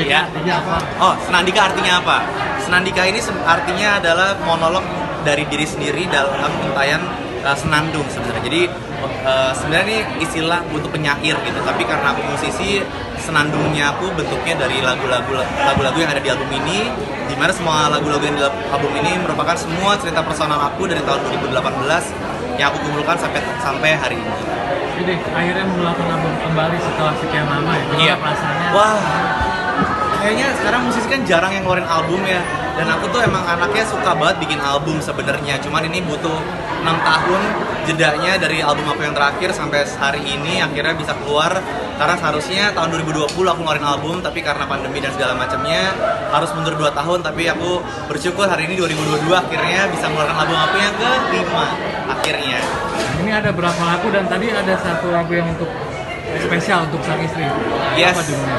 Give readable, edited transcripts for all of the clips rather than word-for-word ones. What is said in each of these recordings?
Senandika artinya apa? Oh, Senandika artinya apa? Senandika ini artinya adalah monolog dari diri sendiri dalam untayan senandung sebenarnya. Jadi sebenarnya ini istilah untuk penyair gitu. Tapi karena aku musisi, senandungnya aku bentuknya dari lagu-lagu yang ada di album ini, di mana semua lagu-lagu yang di album ini merupakan semua cerita personal aku dari tahun 2018 yang aku kumpulkan sampai hari ini. Jadi akhirnya mengeluarkan album kembali setelah sekian lama ya. Gimana perasaannya? Wah, kayaknya sekarang musisi kan jarang yang ngeluarin album ya. Dan aku tuh emang anaknya suka banget bikin album sebenarnya. Cuman ini butuh 6 tahun jedanya dari album aku yang terakhir sampai hari ini akhirnya bisa keluar. Karena seharusnya tahun 2020 aku ngeluarin album, tapi karena pandemi dan segala macamnya harus mundur 2 tahun. Tapi aku bersyukur hari ini 2022 akhirnya bisa ngeluarin album aku yang ke-5 akhirnya. Ini ada berapa lagu dan tadi ada satu lagu yang untuk spesial untuk sang istri. Yes. Apa judulnya?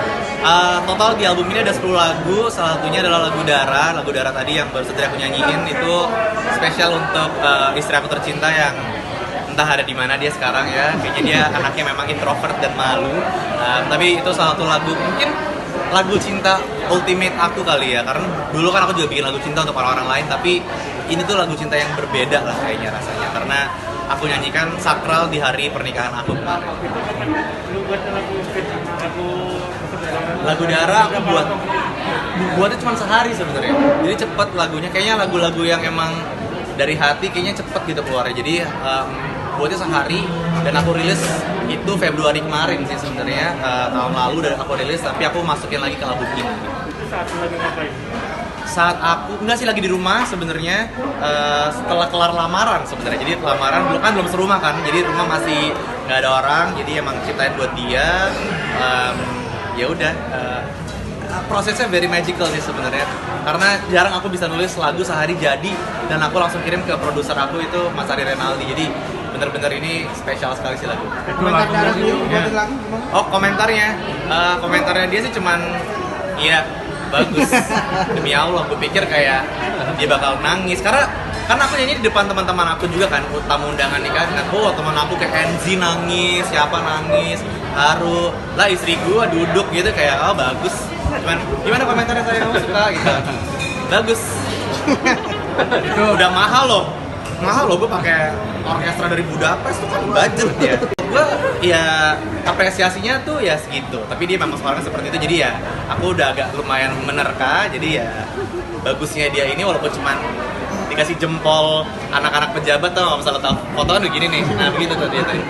Total di album ini ada 10 lagu, salah satunya adalah lagu Dara tadi yang baru saja aku nyanyiin itu spesial untuk istri aku tercinta yang entah ada di mana dia sekarang ya, kayaknya dia anaknya memang introvert dan malu, tapi itu salah satu lagu, mungkin lagu cinta ultimate aku kali ya, karena dulu kan aku juga bikin lagu cinta untuk orang-orang lain, tapi ini tuh lagu cinta yang berbeda lah kayaknya rasanya, karena aku nyanyikan sakral di hari pernikahan aku kemarin. Lagu Dara aku buatnya cuma sehari sebenarnya. Jadi cepet lagunya, kayaknya lagu-lagu yang emang dari hati kayaknya cepet gitu keluarnya. Jadi buatnya sehari dan aku rilis itu Februari kemarin sih sebenarnya, tahun lalu dan aku rilis, tapi aku masukin lagi ke album ini. Saat aku enggak sih lagi di rumah sebenarnya, setelah kelar lamaran sebenarnya. Jadi lamaran belum kan belum serumah kan, jadi rumah masih nggak ada orang, jadi emang ciptain buat dia. Ya udah, prosesnya very magical sih sebenarnya, karena jarang aku bisa nulis lagu sehari jadi, dan aku langsung kirim ke produser aku itu Mas Ari Renaldi. Jadi bener-bener ini spesial sekali sih lagu. Komentar Dara sendiri buatin lagu gimana? Oh, komentarnya dia sih cuman iya bagus. Demi Allah, gue pikir kayak dia bakal nangis karena aku nyanyi di depan teman-teman aku juga kan, tamu undangan nikah. Teman aku kayak Enzi nangis, siapa nangis, Haru lah, istri gue duduk gitu kayak bagus. Cuman gimana komentarnya, saya kamu suka gitu. Bagus. Itu udah mahal loh gue pakai orkestra dari Budapest tuh kan budget ya. Gue ya apresiasinya tuh ya segitu, tapi dia memang orangnya seperti itu, jadi ya aku udah agak lumayan menerka. Jadi ya bagusnya dia ini walaupun cuman dikasih jempol anak-anak pejabat tuh, misalnya tahu foto kan begini nih, nah begitu tuh dia tadi.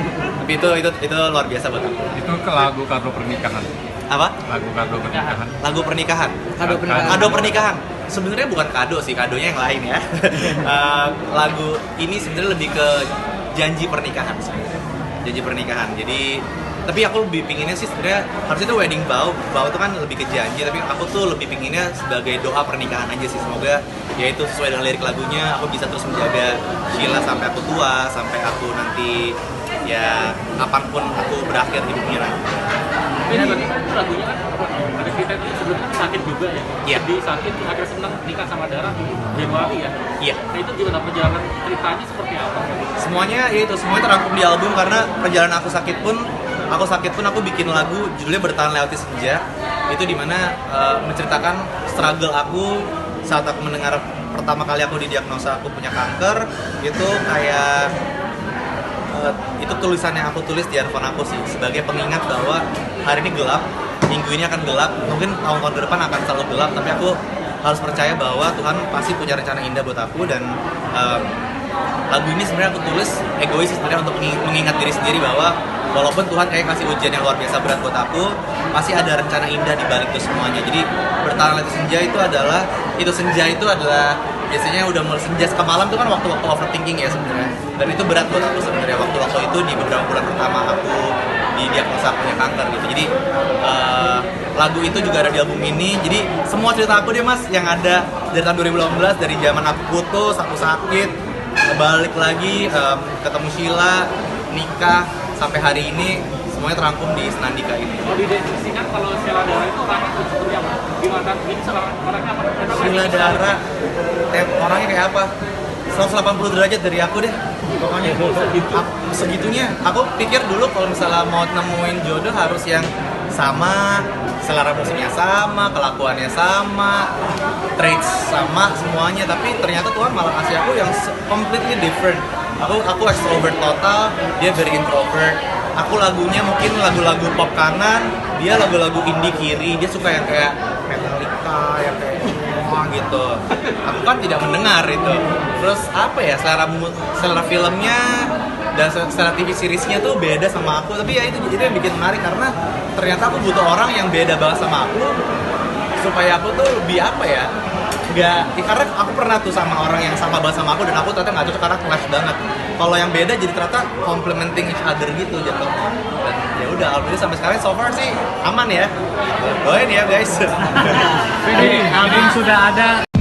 Tapi itu luar biasa buat aku. Itu ke lagu kado pernikahan. Apa? Lagu kado pernikahan. Lagu pernikahan. Kado pernikahan. Sebenarnya bukan kado sih, kadonya yang lain ya. Lagu ini sebenarnya lebih ke janji pernikahan sebenarnya. Janji pernikahan. Jadi tapi aku lebih pinginnya sih sebenarnya harusnya itu wedding vow itu kan lebih ke janji, tapi aku tuh lebih pinginnya sebagai doa pernikahan aja sih. Semoga ya itu sesuai dengan lirik lagunya, aku bisa terus menjaga Sheila sampai aku tua, sampai aku nanti ya kapanpun aku berakhir di bumi raya. Ini lagunya kan ada cerita itu sebelumnya sakit juga ya. Iya. Sedih, sakit, terus akhirnya senang nikah sama Dara Januari ya. Iya. Nah itu gimana perjalanan ceritanya seperti apa? Semuanya terangkum di album, karena perjalanan aku sakit pun aku bikin lagu judulnya Bertahan Lewati Senja. Itu dimana menceritakan struggle aku saat aku mendengar pertama kali aku didiagnosa aku punya kanker. Itu kayak itu tulisan yang aku tulis di handphone aku sih, sebagai pengingat bahwa hari ini gelap, minggu ini akan gelap, mungkin tahun-tahun ke depan akan selalu gelap, tapi aku harus percaya bahwa Tuhan pasti punya rencana indah buat aku. Dan lagu ini sebenarnya aku tulis egois sebenarnya untuk mengingat diri sendiri bahwa walaupun Tuhan kayak kasih ujian yang luar biasa berat buat aku, pasti ada rencana indah di balik itu semuanya. Jadi Bertahan Lewati Senja itu adalah biasanya udah mulai senja ke malam itu kan waktu-waktu overthinking ya sebenarnya. Dan itu berat buat aku sebenarnya waktu itu di beberapa bulan pertama aku didiagnosa punya kanker gitu. Jadi lagu itu juga ada di album ini. Jadi semua cerita aku deh Mas yang ada dari tahun 2018, dari zaman aku putus, aku sakit, balik lagi, ketemu Sheila, nikah, sampai hari ini semuanya terangkum di Senandika ini. Kalau dideskripsikan kalau Sheila Dara itu orangnya seperti apa? Gimana? Ini orangnya apa? Sheila Dara, orangnya kayak apa? 180 derajat dari aku deh. Pokoknya segitunya. Aku pikir dulu kalau misalnya mau nemuin jodoh harus yang sama, selera musiknya sama, kelakuannya sama, traits sama semuanya, tapi ternyata Tuhan malah kasih aku yang completely different. Aku extrovert total, dia very introvert. Aku lagunya mungkin lagu-lagu pop kanan, dia lagu-lagu indie kiri. Dia suka yang kayak Metallica, yang kayak wah gitu. Aku kan tidak mendengar itu. Terus apa ya, selera filmnya dan selera TV seriesnya tuh beda sama aku. Tapi ya itu yang bikin menarik, karena ternyata aku butuh orang yang beda banget sama aku supaya aku tuh lebih apa ya, karena aku pernah tuh sama orang yang sama banget sama aku dan aku ternyata nggak cocok karena clash banget. Kalau yang beda jadi ternyata complementing each other gitu jatuhnya. Dan ya udah, alhamdulillah sampai sekarang so far sih aman ya. Doain ya guys. Album sudah ada.